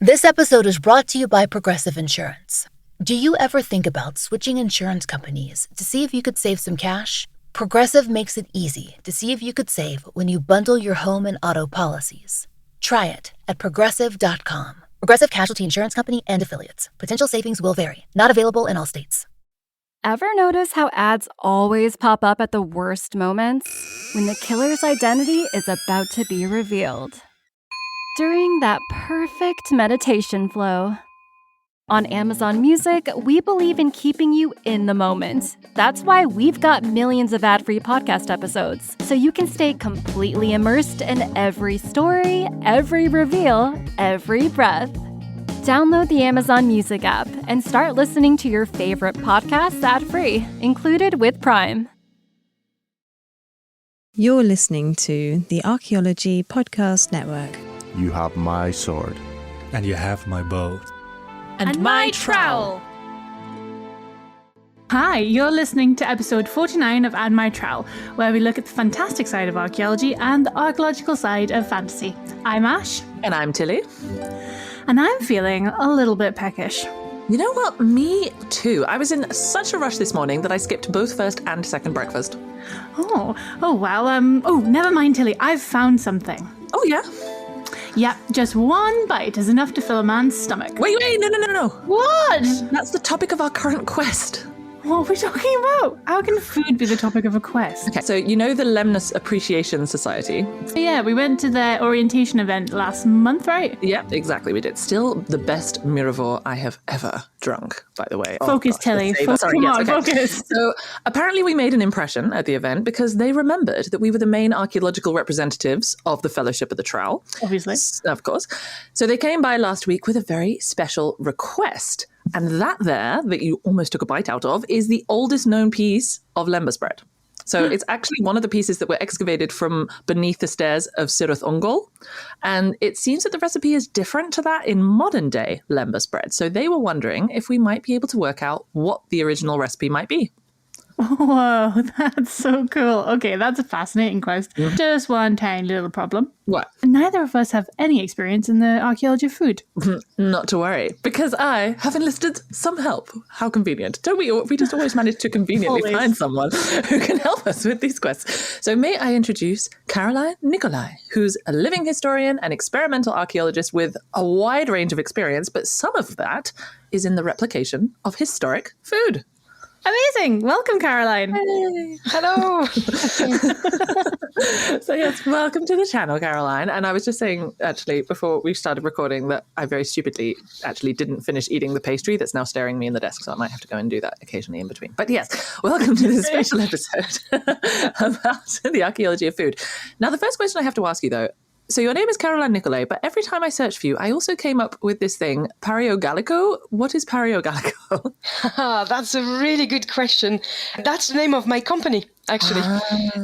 This episode is brought to you by Progressive Insurance. Do you ever think about switching insurance companies to see if you could save some cash? Progressive makes it easy to see if you could save when you bundle your home and auto policies. Try it at Progressive.com. Progressive Casualty Insurance Company and Affiliates. Potential savings will vary. Not available in all states. Ever notice how ads always pop up at the worst moments? When the killer's identity is about to be revealed. During that perfect meditation flow. On Amazon Music, we believe in keeping you in the moment. That's why we've got millions of ad-free podcast episodes, so you can stay completely immersed in every story, every reveal, every breath. Download the Amazon Music app and start listening to your favorite podcasts ad-free, included with Prime. You're listening to the Archaeology Podcast Network. You have my sword. And you have my bow. And my trowel. Hi, you're listening to episode 49 of And My Trowel, where we look at the fantastic side of archaeology and the archaeological side of fantasy. I'm Ash. And I'm Tilly. And I'm feeling a little bit peckish. You know what? Me too. I was in such a rush this morning that I skipped both first and second breakfast. Oh, well, never mind, Tilly. I've found something. Oh, yeah? Yep, just one bite is enough to fill a man's stomach. Wait, no. What? That's the topic of our current quest. What are we talking about? How can food be the topic of a quest? Okay, so you know the Lemnos Appreciation Society? Yeah, we went to their orientation event last month, right? Yeah, exactly, we did. Still the best Miravor I have ever drunk, by the way. Focus, Tilly. Focus. So apparently we made an impression at the event because they remembered that we were the main archaeological representatives of the Fellowship of the Trowel. Obviously. Of course. So they came by last week with a very special request. And that you almost took a bite out of is the oldest known piece of Lembas Bread. So it's actually one of the pieces that were excavated from beneath the stairs of Siruth Ungol. And it seems that the recipe is different to that in modern day Lembas Bread. So they were wondering if we might be able to work out what the original recipe might be. Whoa, that's so cool. Okay, that's a fascinating quest. Mm-hmm. Just one tiny little problem. What? Neither of us have any experience in the archaeology of food. Not to worry, because I have enlisted some help. How convenient. Don't we? We just always manage to conveniently find someone who can help us with these quests. So may I introduce Caroline Nicolay, who's a living historian and experimental archaeologist with a wide range of experience, but some of that is in the replication of historic food. Amazing. Welcome, Caroline. Hey. Hello. So yes, welcome to the channel, Caroline. And I was just saying, actually, before we started recording, that I very stupidly actually didn't finish eating the pastry that's now staring me in the desk. So I might have to go and do that occasionally in between. But yes, welcome to this special episode about the archaeology of food. Now, the first question I have to ask you, though, so your name is Caroline Nicolay, but every time I searched for you, I also came up with this thing, Pario Gallico. What is Pario Gallico? That's a really good question. That's the name of my company, actually.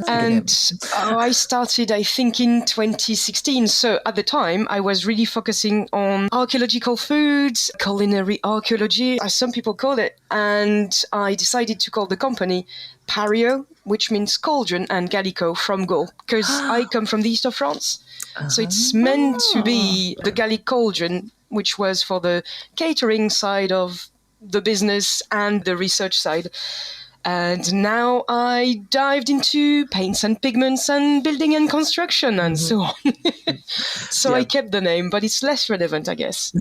And I started, I think, in 2016. So at the time, I was really focusing on archaeological foods, culinary archaeology, as some people call it. And I decided to call the company Pario, which means cauldron, and Gallico from Gaul, because I come from the east of France. So it's meant to be the Gallic cauldron, which was for the catering side of the business and the research side. And now I dived into paints and pigments and building and construction and so on. So I kept the name, but it's less relevant, I guess.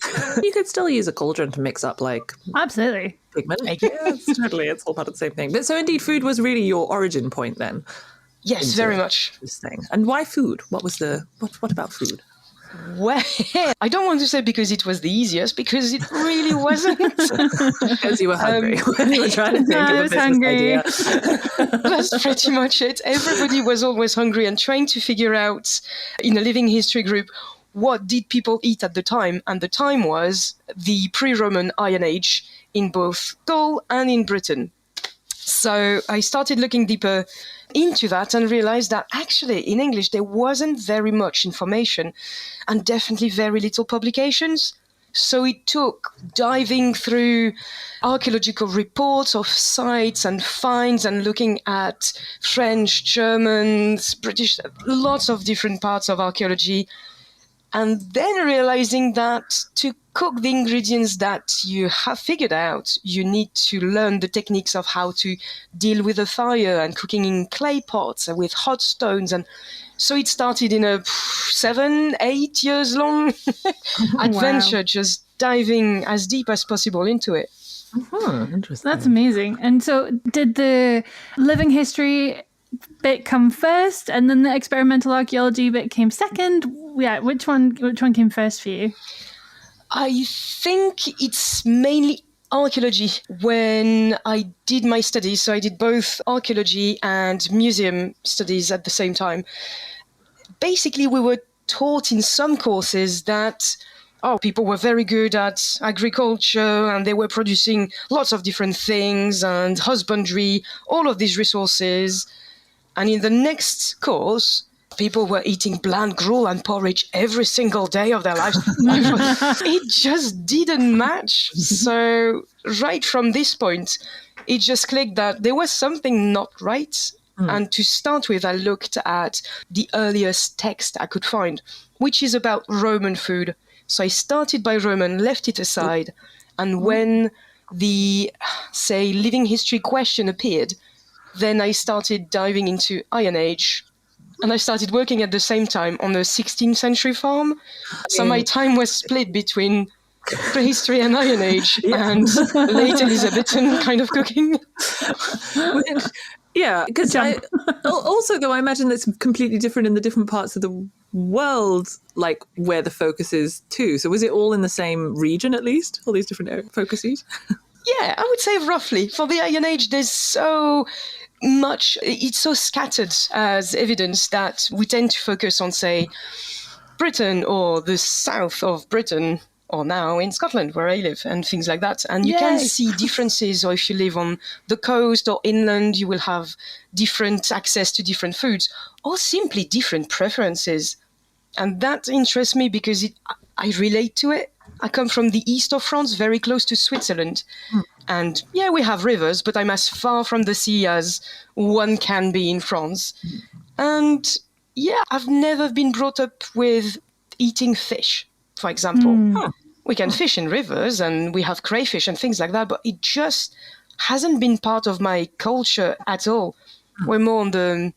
You could still use a cauldron to mix up, like... Absolutely. Pigment. Yes, totally. It's all part of the same thing. But so indeed, food was really your origin point then? Yes, very much. This thing. And why food? What was the... What about food? Well, I don't want to say because it was the easiest, because it really wasn't. Because you were hungry when you were trying to think of a business idea. That's pretty much it. Everybody was always hungry and trying to figure out, in a living history group, what did people eat at the time? And the time was the pre-Roman Iron Age in both Gaul and in Britain. So I started looking deeper into that and realized that actually in English there wasn't very much information and definitely very little publications. So it took diving through archaeological reports of sites and finds and looking at French, Germans, British, lots of different parts of archaeology. And then realizing that to cook the ingredients that you have figured out, you need to learn the techniques of how to deal with the fire and cooking in clay pots and with hot stones. And so it started in a 7-8 years long adventure, just diving as deep as possible into it. Interesting. That's amazing. And so did the living history bit come first and then the experimental archaeology bit came second? Yeah, which one came first for you? I think it's mainly archaeology. When I did my studies, so I did both archaeology and museum studies at the same time. Basically, we were taught in some courses that people were very good at agriculture and they were producing lots of different things and husbandry, all of these resources. And in the next course, people were eating bland gruel and porridge every single day of their lives. It just didn't match. So right from this point, it just clicked that there was something not right. And to start with, I looked at the earliest text I could find, which is about Roman food. So I started by Roman, left it aside. And when the, say, living history question appeared, then I started diving into Iron Age. And I started working at the same time on a 16th century farm. So my time was split between prehistory and Iron Age and late Elizabethan kind of cooking. Yeah, because also, though, I imagine that's completely different in the different parts of the world, like where the focus is too. So was it all in the same region, at least, all these different focuses? Yeah, I would say roughly. For the Iron Age, there's so much, it's so scattered as evidence that we tend to focus on, say, Britain or the south of Britain, or now in Scotland, where I live, and things like that. And you can see differences, or if you live on the coast or inland, you will have different access to different foods, or simply different preferences. And that interests me because I relate to it. I come from the east of France, very close to Switzerland. And yeah, we have rivers, but I'm as far from the sea as one can be in France. And yeah, I've never been brought up with eating fish, for example. We can fish in rivers and we have crayfish and things like that, but it just hasn't been part of my culture at all. We're more on the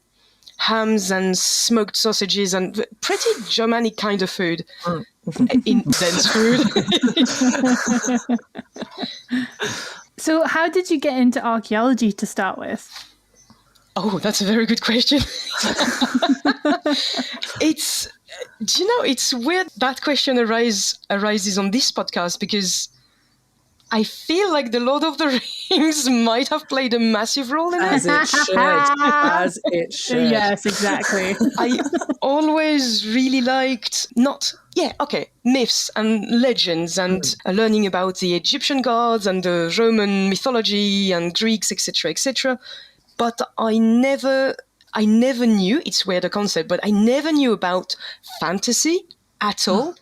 hams and smoked sausages and pretty Germanic kind of food. Intense food. So how did you get into archaeology to start with? Oh, that's a very good question. It's weird that question arises on this podcast because I feel like the Lord of the Rings might have played a massive role in it. As it should. As it should. Yes, exactly. I always really liked myths and legends and learning about the Egyptian gods and the Roman mythology and Greeks, etc., etc. But I never knew, it's weird a concept, but I never knew about fantasy at all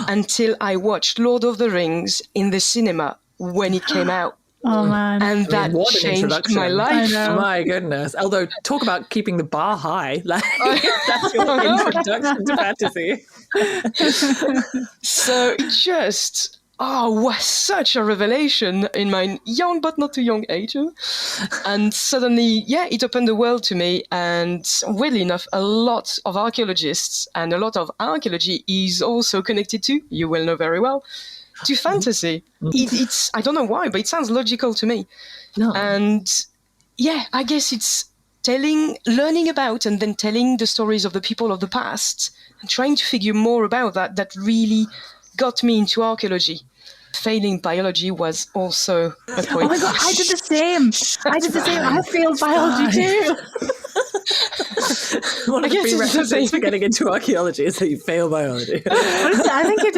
until I watched Lord of the Rings in the cinema when it came out. Oh, man. And that changed my life. My goodness. Although, talk about keeping the bar high. Like, that's your introduction to fantasy. So it just was such a revelation in my young but not too young age. And suddenly, it opened the world to me. And weirdly enough, a lot of archaeologists and a lot of archaeology is also connected to, you will know very well, to fantasy. It's I don't know why, but it sounds logical to me. No. And I guess it's learning about and then telling the stories of the people of the past and trying to figure more about that really got me into archaeology. Failing biology was also a point. Oh my God, I did the same. I failed biology too. One of the prerequisites for getting into archaeology is that you fail biology. I think it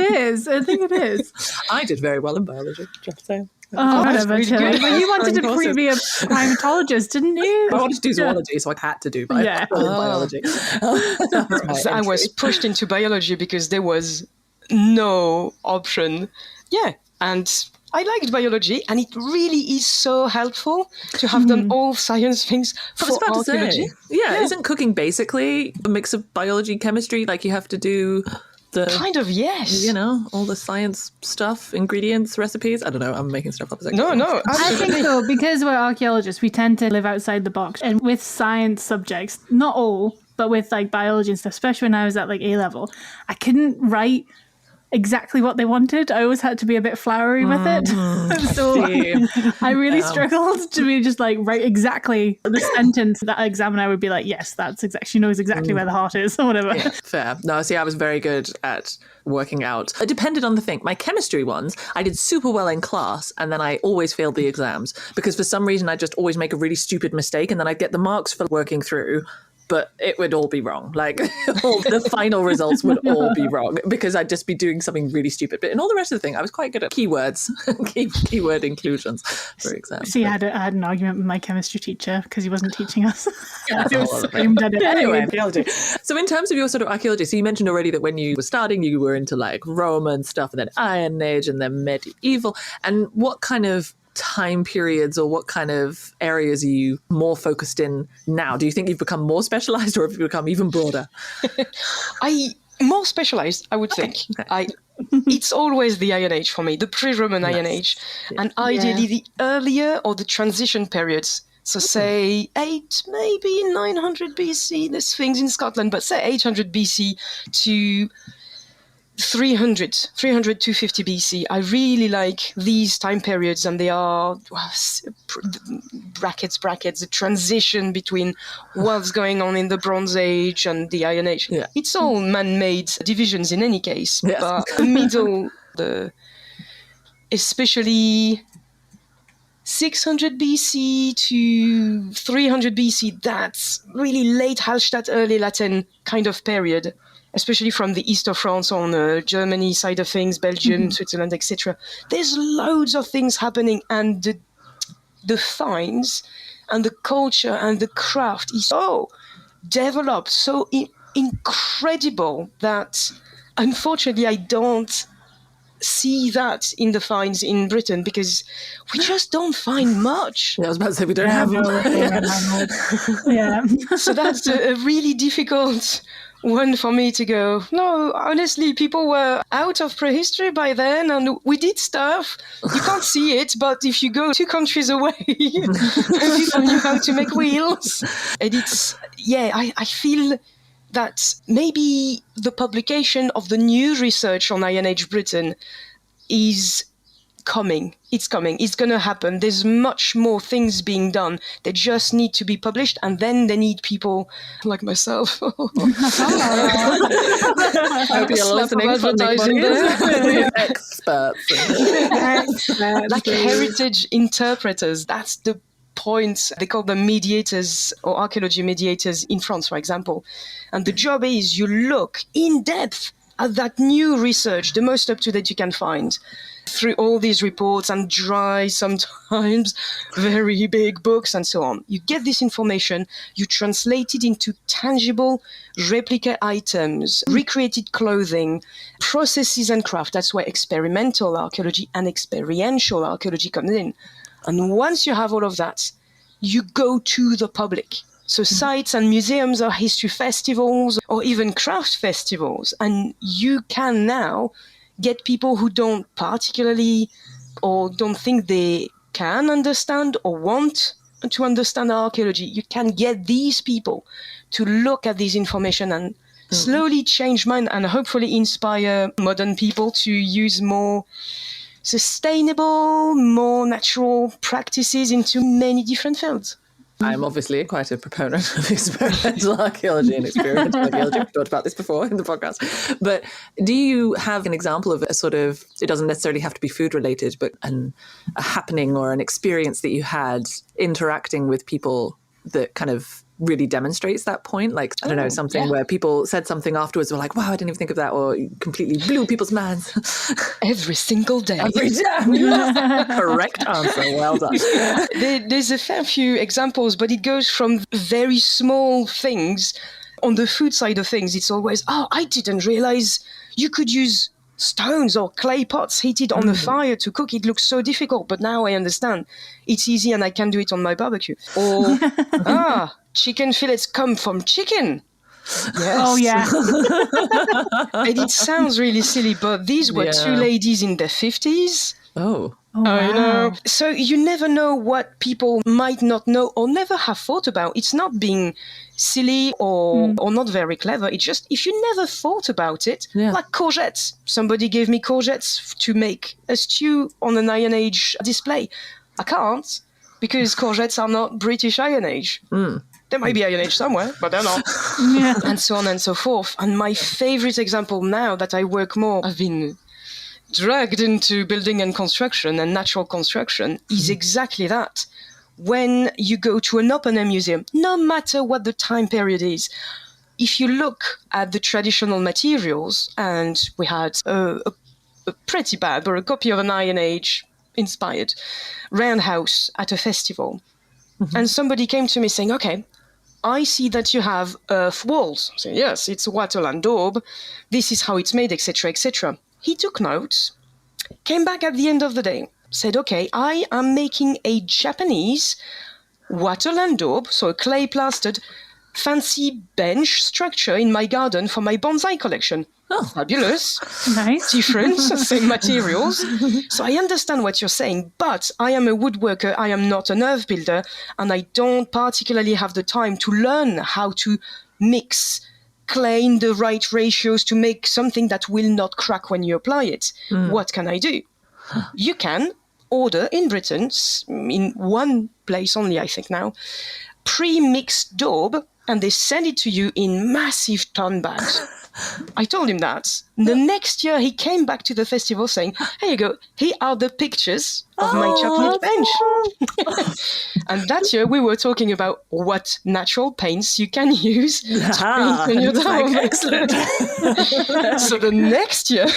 is. I did very well in biology, just to say. Whatever. But you wanted to be a primatologist, didn't you? I wanted to do zoology, so I had to do biology. I was pushed into biology because there was no option. Yeah, and I liked biology, and it really is so helpful to have done all science things for archaeology. Yeah, isn't cooking basically a mix of biology, chemistry? Like you have to do Kind of, yes. All the science stuff, ingredients, recipes. I don't know. I'm making stuff up as I go. No, I think so, because we're archaeologists, we tend to live outside the box. And with science subjects, not all, but with like biology and stuff, especially when I was at like A level, I couldn't write exactly what they wanted. I always had to be a bit flowery with it. So I really struggled to be just like write exactly the sentence that examiner would be like, yes, that's exactly, she knows exactly where the heart is or whatever. Yeah, fair. No, see, I was very good at working out. It depended on the thing. My chemistry ones, I did super well in class, and then I always failed the exams because for some reason I just always make a really stupid mistake, and then I'd get the marks for working through, but it would all be wrong. Like all the final results would all be wrong because I'd just be doing something really stupid. But in all the rest of the thing, I was quite good at keywords, keyword inclusions, for example. See, I had an argument with my chemistry teacher because he wasn't teaching us. He was screamed at it. Anyway, archaeology. So in terms of your sort of archaeology, so you mentioned already that when you were starting, you were into like Roman stuff and then Iron Age and then medieval. And what kind of time periods or what kind of areas are you more focused in now? Do you think you've become more specialized or have you become even broader? More specialized, I would think. It's always the Iron Age for me, the pre-Roman Iron Age, and ideally the earlier or the transition periods. So say 8, maybe 900 BC, there's things in Scotland, but say 800 BC to 300 250 BC. I really like these time periods, and they are brackets, the transition between what's going on in the Bronze Age and the Iron Age. Yeah. It's all man-made divisions in any case, but the middle, especially 600 BC to 300 BC, that's really late Hallstatt, early Latin kind of period, especially from the east of France on the Germany side of things, Belgium, Switzerland, etc. There's loads of things happening, and the finds and the culture and the craft is so developed, so incredible that unfortunately I don't see that in the finds in Britain because we just don't find much. Yeah, I was about to say we don't have much. So that's a really difficult one for me to go, no, honestly, people were out of prehistory by then and we did stuff. You can't see it, but if you go 2 countries away, people knew how to make wheels. And it's, I feel that maybe the publication of the new research on Iron Age Britain is coming. It's coming. It's going to happen. There's much more things being done. They just need to be published, and then they need people like myself. I hope you're listening. Advertising there. Experts. Like heritage interpreters. That's the point. They call them mediators or archaeology mediators in France, for example. And the job is you look in depth at that new research, the most up-to-date you can find, through all these reports and dry, sometimes very big books and so on. You get this information, you translate it into tangible replica items, recreated clothing, processes and craft. That's where experimental archaeology and experiential archaeology comes in. And once you have all of that, you go to the public. So sites and museums or history festivals or even craft festivals. And you can now get people who don't particularly or don't think they can understand or want to understand archaeology. You can get these people to look at this information and slowly change mind and hopefully inspire modern people to use more sustainable, more natural practices into many different fields. I'm obviously quite a proponent of experimental archaeology and experimental archaeology. We've talked about this before in the podcast. But do you have an example of a sort of, it doesn't necessarily have to be food related, but a happening or an experience that you had interacting with people that kind of really demonstrates that point? Like, I don't know, something where people said something afterwards were like, wow, I didn't even think of that, or completely blew people's minds. Every single day. Every day. Correct answer. Well done. There's a fair few examples, but it goes from very small things. On the food side of things, it's always, I didn't realize you could use stones or clay pots heated on the fire to cook. It looks so difficult, but now I understand. It's easy and I can do it on my barbecue. Or, chicken fillets come from chicken. Yes. Oh, yeah. And it sounds really silly, but these were two ladies in their 50s. Oh. I know. So you never know what people might not know or never have thought about. It's not being silly or not very clever. It's just if you never thought about it, like courgettes. Somebody gave me courgettes to make a stew on an Iron Age display. I can't because courgettes are not British Iron Age. There might be Iron Age somewhere, but they're not. And so on and so forth. And my favorite example now that I work more, I've been dragged into building and construction and natural construction, is exactly that. When you go to an open-air museum, no matter what the time period is, if you look at the traditional materials, and we had a pretty bad, or a copy of an Iron Age inspired roundhouse at a festival, and somebody came to me saying, okay, I see that you have earth walls. I say, yes, it's a wattle and daub. This is how it's made, etc., etc. He took notes, came back at the end of the day, said, okay, I am making a Japanese wattle and daub, so a clay plastered fancy bench structure in my garden for my bonsai collection. Oh, fabulous. Nice. Different, same materials. So I understand what you're saying, but I am a woodworker, I am not an earth builder, and I don't particularly have the time to learn how to mix clay in the right ratios to make something that will not crack when you apply it. What can I do? You can order in Britain, in one place only, I think now, pre-mixed daub, and they send it to you in massive ton bags. I told him that. The next year, he came back to the festival saying, here you go, here are the pictures of my chocolate bench. And that year, we were talking about what natural paints you can use to paint on your dome. Excellent. So the next year,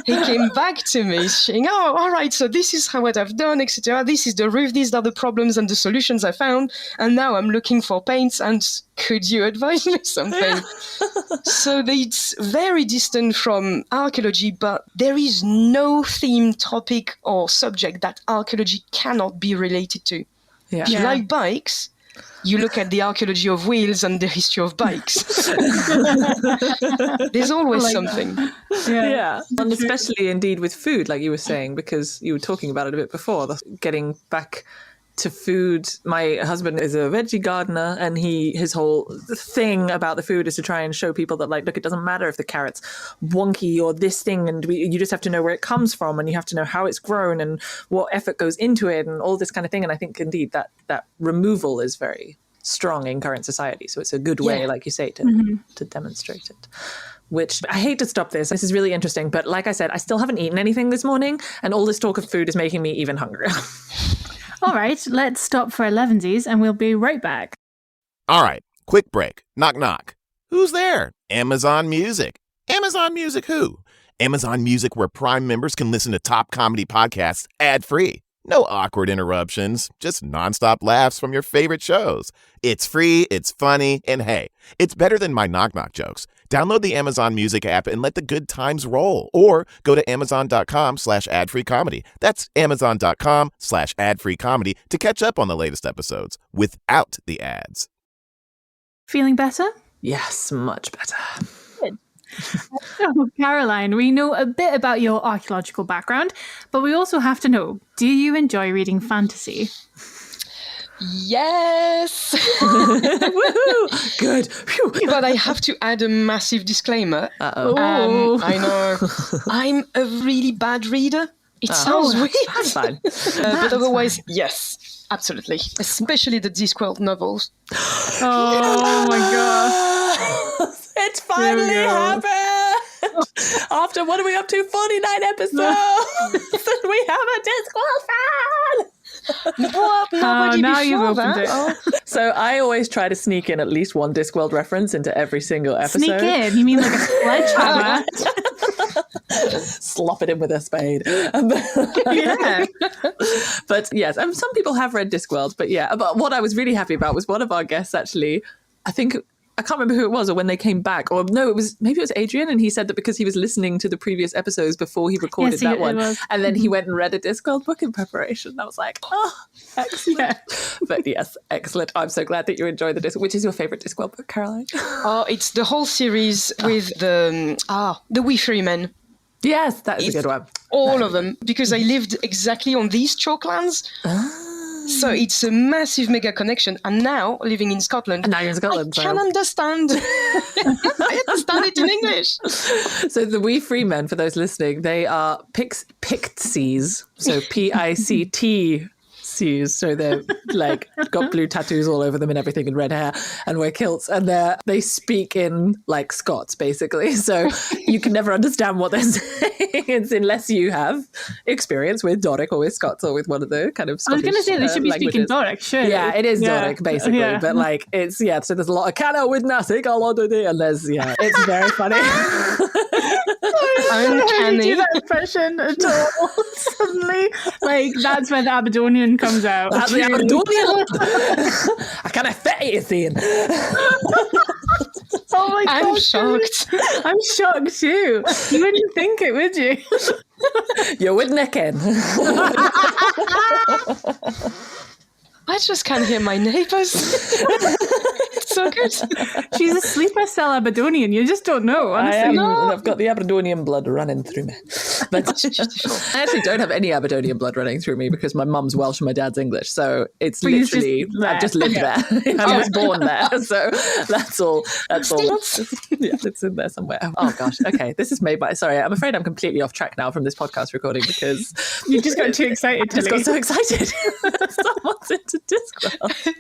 he came back to me saying, oh, all right, so this is what I've done, etc. This is the roof, these are the problems and the solutions I found. And now I'm looking for paints, and could you advise me something? So it's very distant from archaeology, but there is no theme, topic, or subject that archaeology cannot be related to. If you like bikes, you look at the archaeology of wheels and the history of bikes. There's always something. Yeah. And especially indeed with food, like you were saying, because you were talking about it a bit before, getting back to food. My husband is a veggie gardener, and his whole thing about the food is to try and show people that, like, look, it doesn't matter if the carrot's wonky or this thing, and you just have to know where it comes from, and you have to know how it's grown and what effort goes into it and all this kind of thing. And I think indeed that removal is very strong in current society. So it's a good way, like you say, to demonstrate it. Which I hate to stop this. This is really interesting. But like I said, I still haven't eaten anything this morning, and all this talk of food is making me even hungrier. All right, let's stop for 11sies and we'll be right back. All right, quick break. Knock, knock. Who's there? Amazon Music. Amazon Music who? Amazon Music, where Prime members can listen to top comedy podcasts ad-free. No awkward interruptions, just nonstop laughs from your favorite shows. It's free, it's funny, and hey, it's better than my knock-knock jokes. Download the Amazon Music app and let the good times roll. Or go to amazon.com/ad-free comedy. That's amazon.com/ad-free comedy to catch up on the latest episodes without the ads. Feeling better? Yes, much better. Good. So, Caroline, we know a bit about your archaeological background, but we also have to know, do you enjoy reading fantasy? Yes. Woohoo! Good. Phew. But I have to add a massive disclaimer. I know. I'm a really bad reader. It sounds weird. That's fine. But otherwise, yes, absolutely. Especially the Discworld novels. Oh my gosh. It's finally happened! After, what are we up to? 49 episodes! We have a Discworld fan! What? Nobody now before you've opened that? it. So I always try to sneak in at least one Discworld reference into every single episode. Sneak in? You mean like a sledgehammer? Slop it in with a spade. Yeah. But yes, some people have read Discworld, but yeah. But what I was really happy about was one of our guests actually, I think I can't remember who it was or when they came back, or no, maybe it was Adrian, and he said that because he was listening to the previous episodes before he recorded that one, and then he went and read a Discworld book in preparation. I was like, oh, excellent. Yeah. But yes, excellent. I'm so glad that you enjoy the Discworld. Which is your favorite Discworld book, Caroline? Oh, it's the whole series with the We Free Men. Yes, that is a good one. All of them, because I lived exactly on these chalklands. So it's a massive mega connection. And now, living in Scotland, and now you're in Scotland, I can understand. I understand it in English. So the We Free Men, for those listening, they are Pixies. So Pict. So they're like got blue tattoos all over them and everything and red hair and wear kilts, and they speak in like Scots basically. So you can never understand what they're saying unless you have experience with Doric or with Scots or with one of the kind of Scottish. I was going to say they should be speaking Doric, sure. Yeah, it is Doric basically, but like it's so there's a lot of "Canna with nothing," and there's it's very funny. Uncanny. Do that impression at all? Suddenly, like that's where the Aberdonian comes out. That's the Aberdonian. I kind of fit it, saying. Oh my God! I'm shocked. I'm shocked too. You wouldn't think it, would you? You wouldn't, Ken. I just can't hear my neighbours. It's so good. She's a sleeper cell Aberdonian. You just don't know, honestly. I've got the Aberdonian blood running through me. But I actually don't have any Aberdonian blood running through me because my mum's Welsh and my dad's English. So it's literally, I've just lived there. I was born there. So that's all. It's in there somewhere. Oh gosh. Okay. This is made by, sorry, I'm afraid I'm completely off track now from this podcast recording because you just got too excited. I just got so excited. Someone's into Discworld.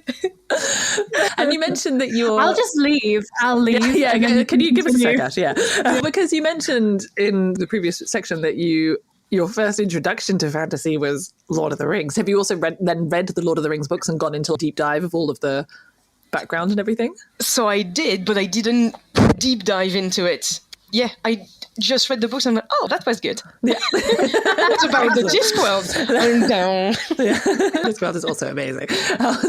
And you mentioned that you're... I'll just leave. I'll leave. Yeah. Can you give us a sec, Ash? Yeah. Because you mentioned in the previous section that your first introduction to fantasy was Lord of the Rings. Have you also read the Lord of the Rings books and gone into a deep dive of all of the background and everything? So I did, but I didn't deep dive into it. Yeah, I just read the books and went, oh, that was good. Yeah. What about the Discworld? I'm down. Yeah. Discworld is also amazing.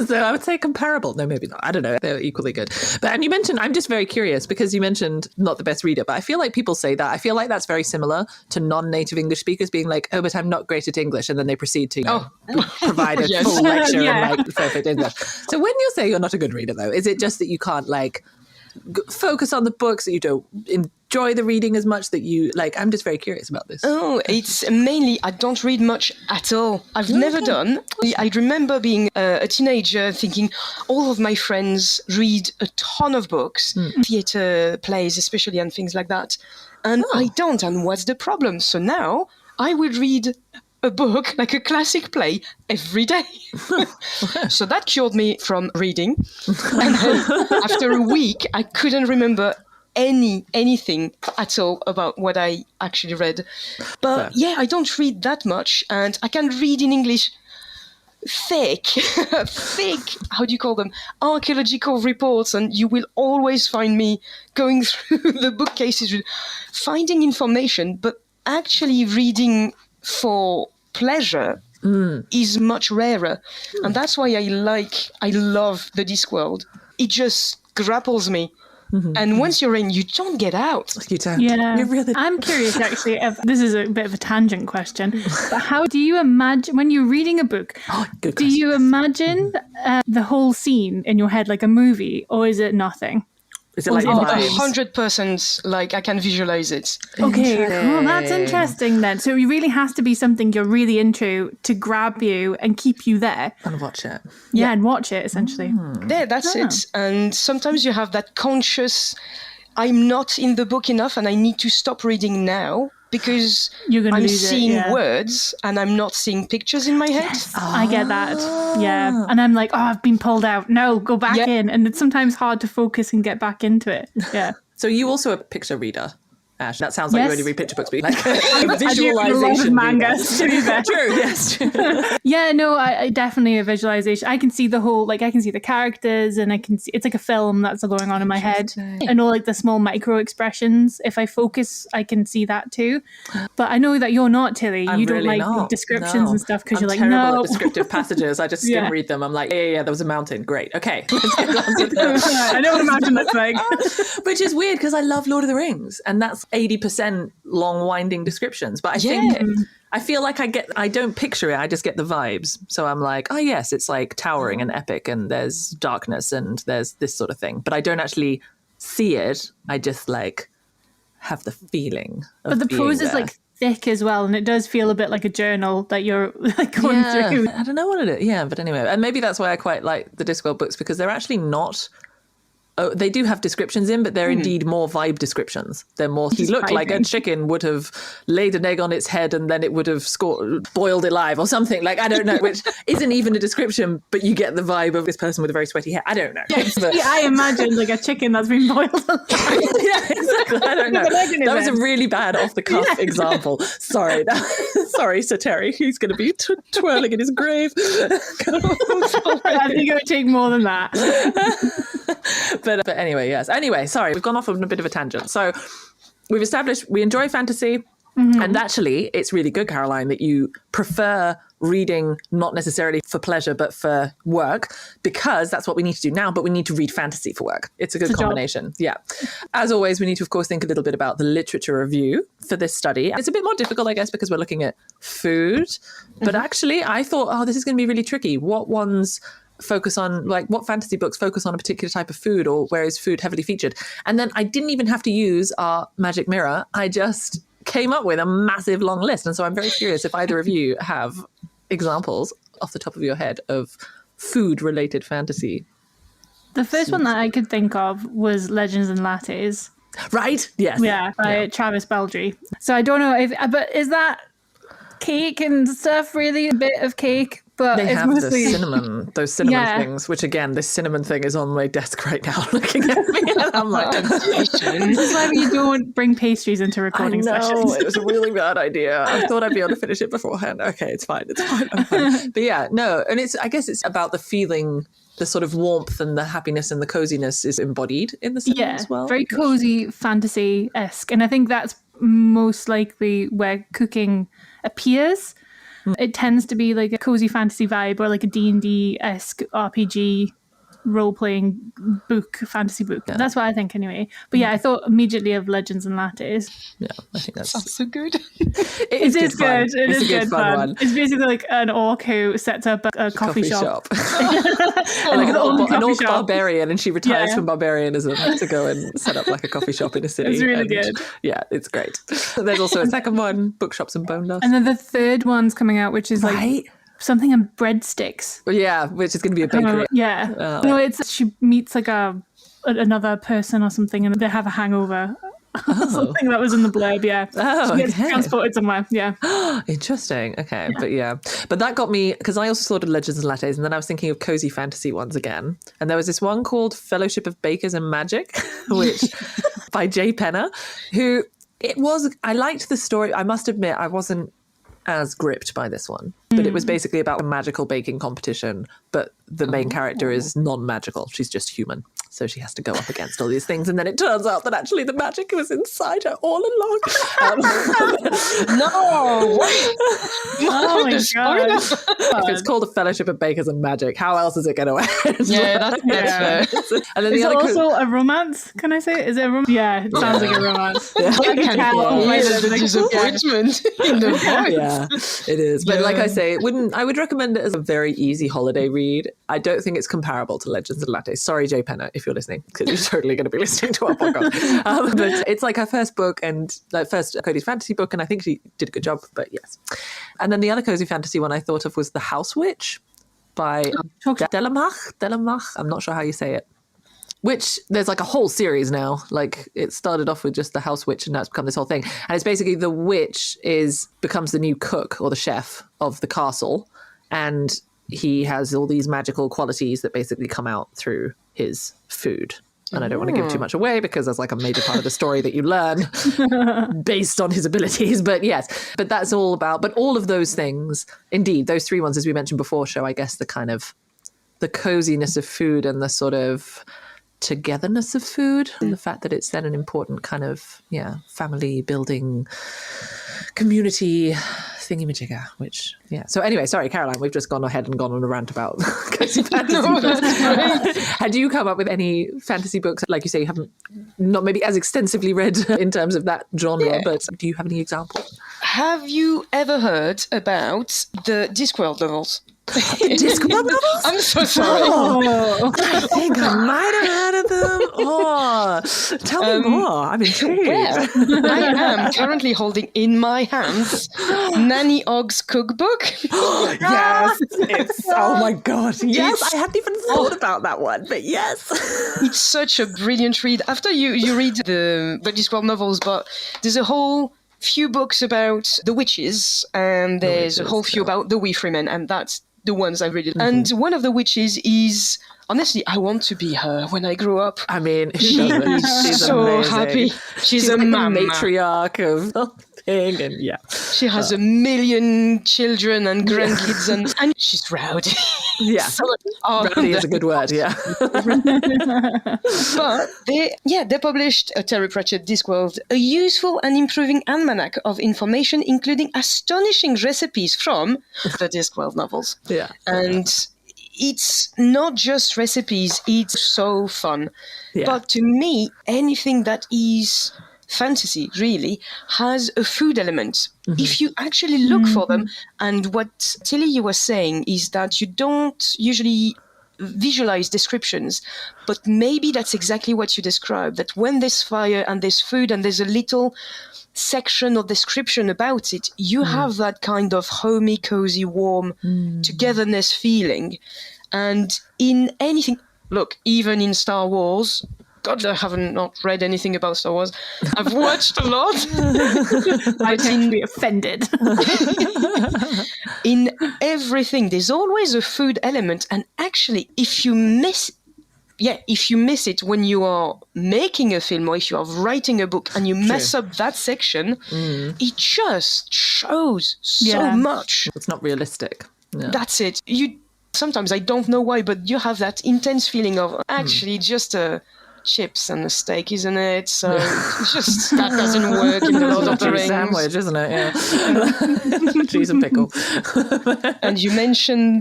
So I would say comparable. No, maybe not. I don't know. They're equally good. And you mentioned, I'm just very curious because you mentioned not the best reader, but I feel like people say that. I feel like that's very similar to non-native English speakers being like, oh, but I'm not great at English. And then they proceed to provide a full lecture in like perfect English. So when you say you're not a good reader, though, is it just that you can't like focus on the books, that you don't enjoy the reading as much, that you like? I'm just very curious about this. Oh, it's mainly I don't read much at all. I've never done. I remember being a teenager thinking all of my friends read a ton of books, theatre, plays especially, and things like that. And I don't. And what's the problem? So now I would read a book, like a classic play, every day. So that cured me from reading. And after a week, I couldn't remember anything at all about what I actually read. But I don't read that much, and I can read in English thick, how do you call them? Archaeological reports, and you will always find me going through the bookcases, finding information, but actually reading for pleasure is much rarer. And that's why I love the Discworld. It just grapples me. And once you're in, you don't get out. You don't. Yeah. You really... I'm curious, actually, if this is a bit of a tangent question, but how do you imagine, when you're reading a book, do you imagine the whole scene in your head like a movie, or is it nothing? Is it like 100%? Like I can visualize it. Okay, well, that's interesting then. So it really has to be something you're really into to grab you and keep you there. And watch it. Yeah, and watch it, essentially. Yeah, that's it. And sometimes you have that conscious, I'm not in the book enough and I need to stop reading now because I'm seeing words and I'm not seeing pictures in my head. Yes, I get that. Yeah. And I'm like, I've been pulled out. No, go back in. And it's sometimes hard to focus and get back into it. Yeah. So you also a picture reader? Ash. That sounds like you only read picture books, but like I do read a lot of mangas, to be fair. True, yes. Yeah, no, I definitely a visualization. I can see the whole, like, I can see the characters, and I can see it's like a film that's going on in my head. I know, like, the small micro expressions. If I focus, I can see that too. But I know that you're not, Tilly. You don't really like descriptions and stuff because you're like, terrible no. at descriptive passages. I just skim read them. I'm like, yeah, there was a mountain. Great. Okay, let's get on to them. I know what a mountain looks like. Which is weird because I love Lord of the Rings, and that's 80% long winding descriptions. But I think I feel like I don't picture it, I just get the vibes. So I'm like, oh yes, it's like towering and epic, and there's darkness and there's this sort of thing. But I don't actually see it. I just like have the feeling of But the prose is like thick as well, and it does feel a bit like a journal that you're like going through. I don't know what it is. Yeah, but anyway, and maybe that's why I quite like the Discworld books, because they're actually not. Oh, they do have descriptions in, but they're indeed more vibe descriptions. They're more, he looked like a chicken would have laid an egg on its head and then it would have boiled it live or something. Like, I don't know, which isn't even a description, but you get the vibe of this person with a very sweaty hair. I don't know. I imagined like a chicken that's been boiled alive. Yeah, exactly. I don't know. That was a really bad off-the-cuff example. Sorry. Sorry, Sir Terry. He's going to be twirling in his grave. I think it would take more than that. But anyway, yes. Anyway, sorry, we've gone off on a bit of a tangent. So we've established we enjoy fantasy. And actually, it's really good, Caroline, that you prefer reading not necessarily for pleasure, but for work, because that's what we need to do now. But we need to read fantasy for work. It's a good combination. Yeah. As always, we need to, of course, think a little bit about the literature review for this study. It's a bit more difficult, I guess, because we're looking at food. But actually, I thought, this is going to be really tricky. What ones focus on, like, what fantasy books focus on a particular type of food, or where is food heavily featured? And then I didn't even have to use our magic mirror. I just came up with a massive long list. And so I'm very curious if either of you have examples off the top of your head of food related fantasy. The first one that I could think of was Legends and Lattes. Right? Yes. Yeah, by Travis Baldree. So I don't know but is that cake and stuff really? A bit of cake? But they it's have mostly those cinnamon things, which again, this cinnamon thing is on my desk right now looking at me. And I'm like, this is why you don't bring pastries into recording sessions. It was a really bad idea. I thought I'd be able to finish it beforehand. Okay, it's fine. I'm fine. But yeah, no. And I guess it's about the feeling, the sort of warmth and the happiness and the coziness is embodied in the cinnamon as well. Very cozy, fantasy-esque. And I think that's most likely where cooking appears. It tends to be like a cozy fantasy vibe, or like a D&D-esque RPG role-playing book, fantasy book. Yeah. That's what I think anyway. But yeah, I thought immediately of Legends and Lattes. Yeah, I think that's so good. It is good. It is good fun. It's basically like an orc who sets up a coffee shop. Like an orc barbarian, and she retires from barbarianism to go and set up like a coffee shop in a city. It's really good. Yeah, it's great. There's also a second one, Bookshops and Bone Dust. And then the third one's coming out, which is like something in breadsticks. Yeah, which is going to be a bakery. No, she meets like another person or something, and they have a hangover. Something that was in the blurb, she gets transported somewhere, Interesting. Okay, but that got me, because I also saw the Legends and Lattes, and then I was thinking of cozy fantasy ones again, and there was this one called Fellowship of Bakers and Magic, which by J. Penner, who I liked the story. I must admit, I wasn't as gripped by this one, but it was basically about a magical baking competition, but the main character is non-magical. She's just human. So she has to go up against all these things. And then it turns out that actually the magic was inside her all along. No! Oh my God. If it's called a Fellowship of Bakers and Magic, how else is it going to end? Yeah, that's fair. And then is it also a romance? Can I say it? Is it a romance? Yeah, it sounds like a romance. I can hear the disappointment in the voice. Yeah, it is. But like I say, I would recommend it as a very easy holiday read. I don't think it's comparable to Legends and Lattes. Sorry, J. Penner, if you're listening, because you're totally going to be listening to our podcast. But it's like her first book, and like first cozy fantasy book, and I think she did a good job, but yes. And then the other cozy fantasy one I thought of was The House Witch by Delemhach. I'm not sure how you say it. Which there's like a whole series now. Like it started off with just the house witch, and now it's become this whole thing. And it's basically the witch becomes the new cook or the chef of the castle, and he has all these magical qualities that basically come out through his food. And I don't want to give too much away because there's like a major part of the story that you learn based on his abilities. But yes, but that's all about, but all of those things, indeed, those three ones, as we mentioned before, show, I guess, the kind of the coziness of food and the sort of togetherness of food and the fact that it's then an important kind of, family building community thingy-majigger, which, So anyway, sorry, Caroline, we've just gone ahead and gone on a rant about cozy fantasy books. Had you come up with any fantasy books, like you say, you haven't, not maybe as extensively read in terms of that genre, but do you have any examples? Have you ever heard about the Discworld novels? Discworld novels? I'm so sorry. Oh, I think I might have heard of them. Oh, tell me more. I'm intrigued. Well, I am currently holding in my hands Nanny Ogg's Cookbook. Yes. Oh my God. Yes, I hadn't even thought about that one, but yes. It's such a brilliant read. After you read the Discworld novels, but there's a whole few books about the witches, and there's a whole few about the Wee Freemen, and that's the ones I read. And one of the witches is, honestly, I want to be her when I grow up. I mean, she's so amazing. Happy. She's a like mama. The matriarch of thing, and she has a million children and grandkids, and she's rowdy. Yeah, so, rowdy is a good word. Yeah, but they published a Terry Pratchett Discworld, a useful and improving almanac of information, including astonishing recipes from the Discworld novels. Yeah, and it's not just recipes; it's so fun. Yeah. But to me, anything that is fantasy really has a food element. If you actually look for them, and what Tilly you were saying is that you don't usually visualize descriptions, but maybe that's exactly what you described, that when there's fire and there's food and there's a little section or description about it, you have that kind of homey, cozy, warm togetherness feeling. And in anything, look, even in Star Wars, God, I haven't not read anything about Star Wars. I've watched a lot. I tend to be offended. In everything, there's always a food element. And actually, if you miss it when you are making a film or if you are writing a book and you mess up that section, it just shows so much. It's not realistic. Yeah. That's it. Sometimes I don't know why, but you have that intense feeling of actually just chips and a steak, isn't it? So just that doesn't work in the Lord of the Rings sandwich, isn't it? Yeah, cheese and pickle. And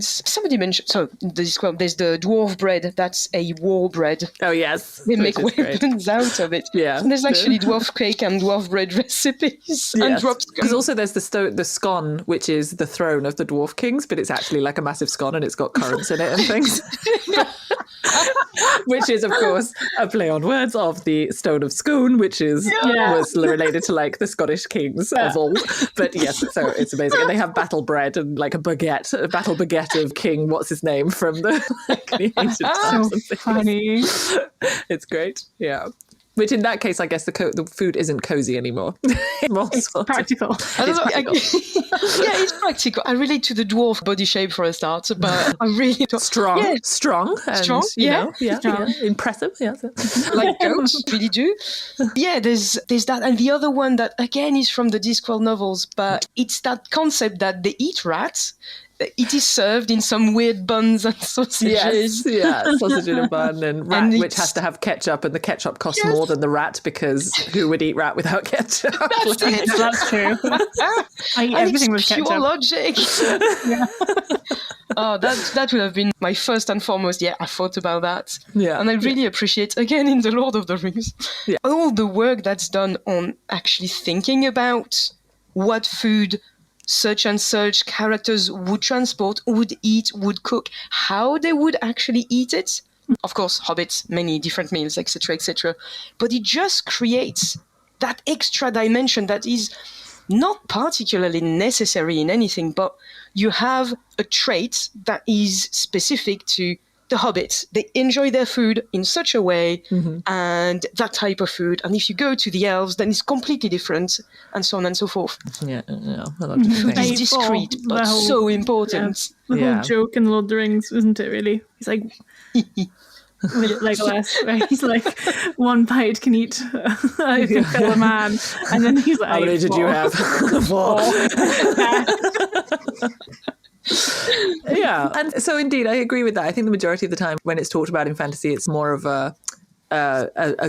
somebody mentioned. So there's the dwarf bread. That's a war bread. Oh yes, they make weapons out of it. Yeah, and there's actually dwarf cake and dwarf bread recipes. And because also there's the scone, which is the throne of the dwarf kings, but it's actually like a massive scone and it's got currants in it and things. Which is, of course, a play on words of the Stone of Scone, which was related to like the Scottish kings of old. But yes, so it's amazing. And they have battle bread and like a battle baguette of King, what's his name, from the ancient times. So funny. It's great. Yeah. Which in that case, I guess the food isn't cozy anymore. It's practical. It's practical. I relate to the dwarf body shape for a start, but I really don't. Strong, and, strong. Impressive. Yeah, like goats, really do. Yeah, there's that, and the other one that again is from the Discworld novels, but it's that concept that they eat rats. It is served in some weird buns and sausages. Yes, sausage in a bun and rat, which has to have ketchup, and the ketchup costs more than the rat because who would eat rat without ketchup? That's true. I eat everything with ketchup. Pure logic. Oh, that would have been my first and foremost. Yeah, I thought about that. Yeah, and I really appreciate, again, in the Lord of the Rings, all the work that's done on actually thinking about what food such and such characters would transport, would eat, would cook, how they would actually eat it. Of course, hobbits, many different meals, etc., etc. But it just creates that extra dimension that is not particularly necessary in anything, but you have a trait that is specific to the hobbits. They enjoy their food in such a way, and that type of food. And if you go to the elves, then it's completely different, and so on and so forth. Yeah. It's discreet, but so important. The whole joke in Lord of the Rings, isn't it, really? It's like, Legolas, where he's like, one bite can eat, can kill a man, and then he's like, how many did you have? 4. Yeah, and so indeed, I agree with that. I think the majority of the time when it's talked about in fantasy, it's more of a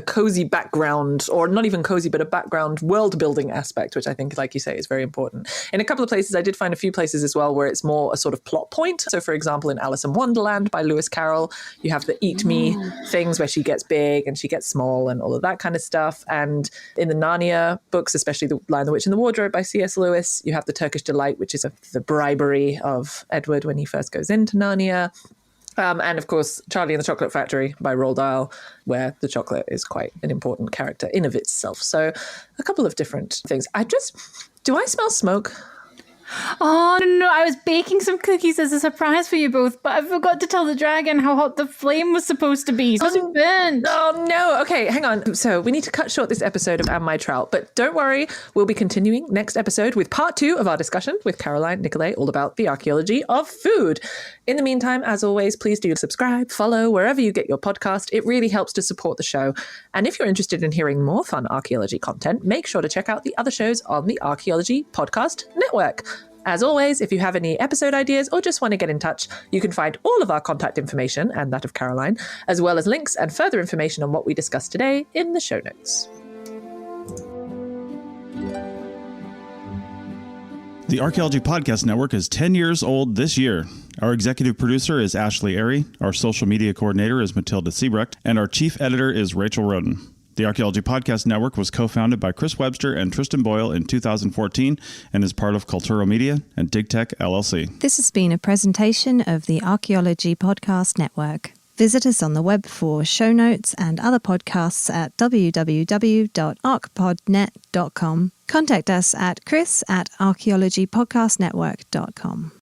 cozy background, or not even cozy, but a background world building aspect, which I think, like you say, is very important. In a couple of places, I did find a few places as well where it's more a sort of plot point. So, for example, in Alice in Wonderland by Lewis Carroll, you have the eat me things where she gets big and she gets small and all of that kind of stuff. And in the Narnia books, especially The Lion, the Witch and the Wardrobe by C.S. Lewis, you have the Turkish Delight, which is the bribery of Edward when he first goes into Narnia. And of course, Charlie and the Chocolate Factory by Roald Dahl, where the chocolate is quite an important character in of itself. So a couple of different things. Do I smell smoke? Oh, no, I was baking some cookies as a surprise for you both, but I forgot to tell the dragon how hot the flame was supposed to be. So it burnt. Oh, no. Okay, hang on. So we need to cut short this episode of And My Trout, but don't worry. We'll be continuing next episode with part 2 of our discussion with Caroline Nicolay, all about the archaeology of food. In the meantime, as always, please do subscribe, follow, wherever you get your podcast. It really helps to support the show. And if you're interested in hearing more fun archaeology content, make sure to check out the other shows on the Archaeology Podcast Network. As always, if you have any episode ideas or just want to get in touch, you can find all of our contact information and that of Caroline, as well as links and further information on what we discussed today in the show notes. The Archaeology Podcast Network is 10 years old this year. Our executive producer is Ashley Airy, our social media coordinator is Matilda Siebrecht, and our chief editor is Rachel Roden. The Archaeology Podcast Network was co-founded by Chris Webster and Tristan Boyle in 2014 and is part of Cultural Media and DigTech LLC. This has been a presentation of the Archaeology Podcast Network. Visit us on the web for show notes and other podcasts at www.archpodnet.com. Contact us at chris@archaeologypodcastnetwork.com.